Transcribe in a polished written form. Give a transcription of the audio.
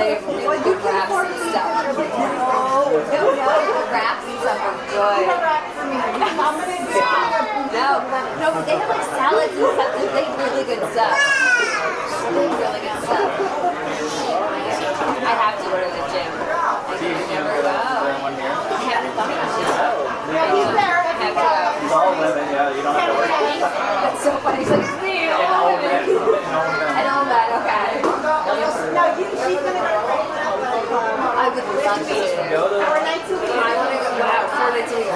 They have really good wraps and stuff. No, the wraps and stuff are good. No, but they have like salads and stuff. They have really good stuff. They have really good stuff. I have to go to the gym. I never go. I haven't done it. He's there. I have to go. It's all women, yeah. You don't have to worry. That's so funny. He's like, it's me, all women. And all that, okay. No, she's going to go. I would love to. Go to 4 nights a week. I want to go out 4 nights a week.